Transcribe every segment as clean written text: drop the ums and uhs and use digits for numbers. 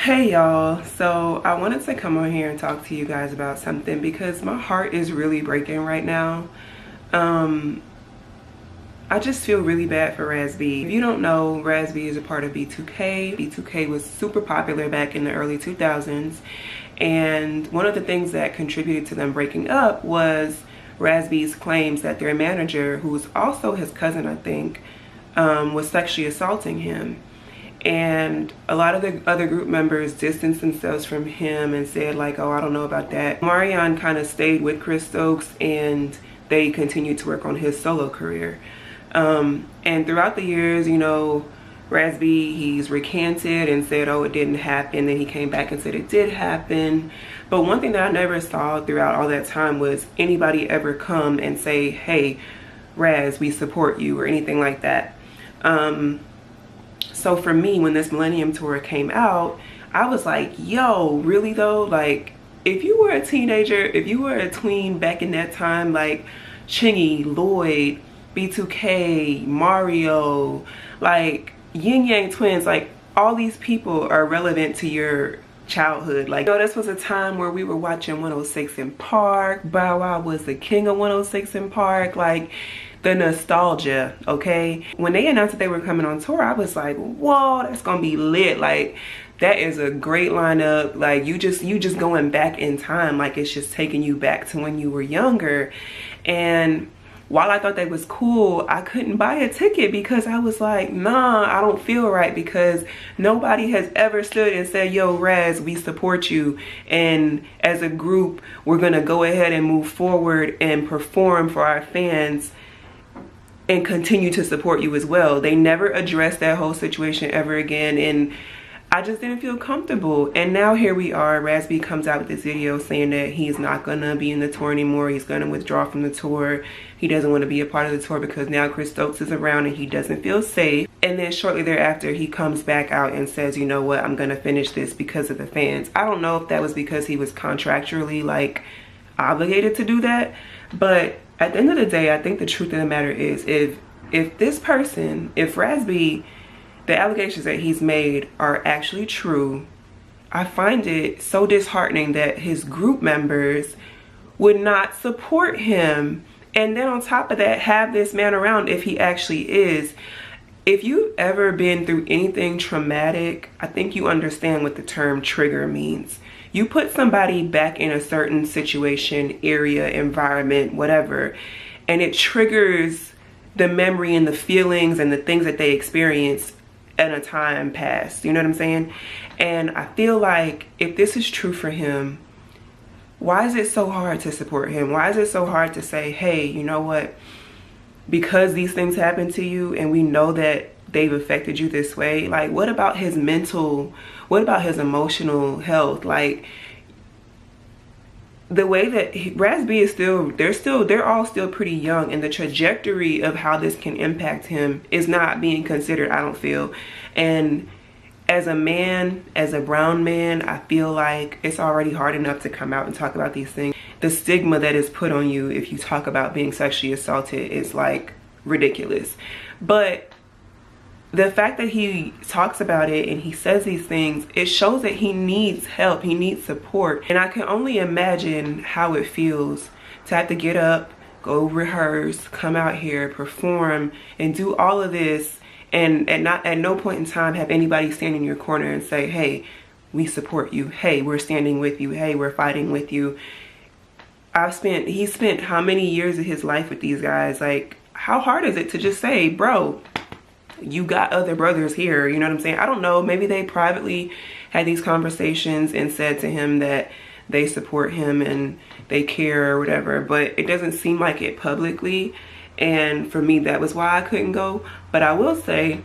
Hey y'all, so I wanted to come on here and talk to you guys about something because my heart is really breaking right now. Um, I just feel really bad for Raz-B. If you don't know, Raz-B is a part of B2K. B2K was super popular back in the early 2000s, and one of the things that contributed to them breaking up was Raz-B's claims that their manager, who was also his cousin, I think, was sexually assaulting him. And a lot of the other group members distanced themselves from him and said like, oh, I don't know about that. Marion kind of stayed with Chris Stokes and they continued to work on his solo career. And throughout the years, you know, Raz-B, he's recanted and said, oh, it didn't happen. Then he came back and said it did happen. But one thing that I never saw throughout all that time was anybody ever come and say, hey, Raz, we support you, or anything like that. So for me, when this Millennium Tour came out, I was like, yo, really though? Like, if you were a teenager, if you were a tween back in that time, like Chingy, Lloyd, B2K, Mario, like Yin Yang Twins, like all these people are relevant to your childhood. Like, you know, this was a time where we were watching 106 in Park. Bow Wow was the king of 106 in Park. Like, the nostalgia, okay? When they announced that they were coming on tour, I was like, whoa, that's gonna be lit. Like, that is a great lineup. Like, you just going back in time. Like, it's just taking you back to when you were younger. And while I thought that was cool, I couldn't buy a ticket because I was like, nah, I don't feel right, because nobody has ever stood and said, yo, Raz, we support you. And as a group, we're gonna go ahead and move forward and perform for our fans and continue to support you as well. They never addressed that whole situation ever again, and I just didn't feel comfortable. And now here we are, Raz-B comes out with this video saying that he's not gonna be in the tour anymore. He's gonna withdraw from the tour. He doesn't want to be a part of the tour because now Chris Stokes is around and he doesn't feel safe. And then shortly thereafter, he comes back out and says, you know what, I'm gonna finish this because of the fans. I don't know if that was because he was contractually like obligated to do that, but at the end of the day, I think the truth of the matter is, if this person, if Raz-B, the allegations that he's made are actually true, I find it so disheartening that his group members would not support him. And then on top of that, have this man around if he actually is. If you've ever been through anything traumatic, I think you understand what the term trigger means. You put somebody back in a certain situation, area, environment, whatever, and it triggers the memory and the feelings and the things that they experienced at a time past. You know what I'm saying? And I feel like if this is true for him, why is it so hard to support him? Why is it so hard to say, hey, you know what? Because these things happen to you and we know that they've affected you this way, like what about his mental, what about his emotional health? Like, the way that Raz-B is they're all still pretty young, and the trajectory of how this can impact him is not being considered, I don't feel. And as a man, as a brown man, I feel like it's already hard enough to come out and talk about these things. The stigma that is put on you if you talk about being sexually assaulted is like ridiculous. But the fact that he talks about it and he says these things, it shows that he needs help, he needs support. And I can only imagine how it feels to have to get up, go rehearse, come out here, perform, and do all of this, and at no point in time have anybody stand in your corner and say, hey, we support you. Hey, we're standing with you. Hey, we're fighting with you. He spent how many years of his life with these guys? Like, how hard is it to just say, bro, you got other brothers here, you know what I'm saying? I don't know, maybe they privately had these conversations and said to him that they support him and they care or whatever, but it doesn't seem like it publicly. And for me, that was why I couldn't go. But I will say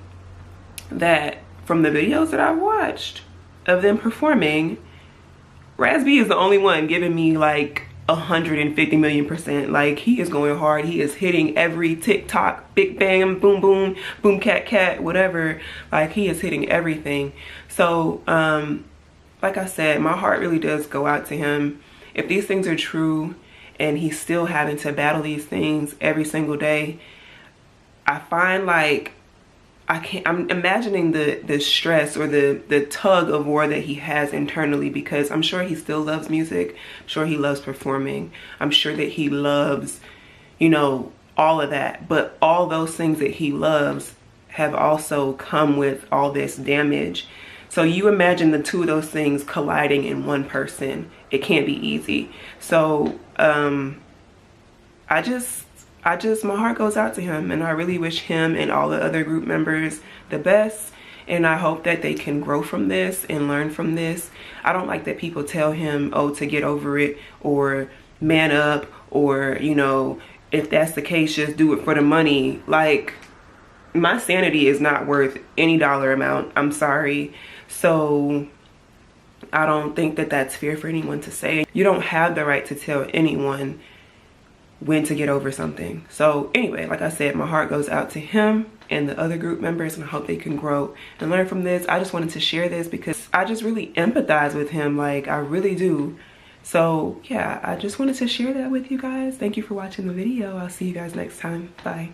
that from the videos that I've watched of them performing, Raz-B is the only one giving me like 150 million%. Like, he is going hard. He is hitting every TikTok, big bang, boom boom, boom cat cat, whatever. Like, he is hitting everything. So like I said, my heart really does go out to him. If these things are true and he's still having to battle these things every single day, I find like I'm imagining the stress or the tug of war that he has internally, because I'm sure he still loves music. I'm sure he loves performing. I'm sure that he loves, you know, all of that. But all those things that he loves have also come with all this damage. So you imagine the two of those things colliding in one person. It can't be easy. So my heart goes out to him, and I really wish him and all the other group members the best. And I hope that they can grow from this and learn from this. I don't like that people tell him, oh, to get over it, or man up, or, you know, if that's the case, just do it for the money. Like, my sanity is not worth any dollar amount. I'm sorry. So I don't think that that's fair for anyone to say. You don't have the right to tell anyone when to get over something. So anyway, like I said, my heart goes out to him and the other group members, and I hope they can grow and learn from this. I just wanted to share this because I just really empathize with him. Like, I really do. So yeah, I just wanted to share that with you guys. Thank you for watching the video. I'll see you guys next time. Bye.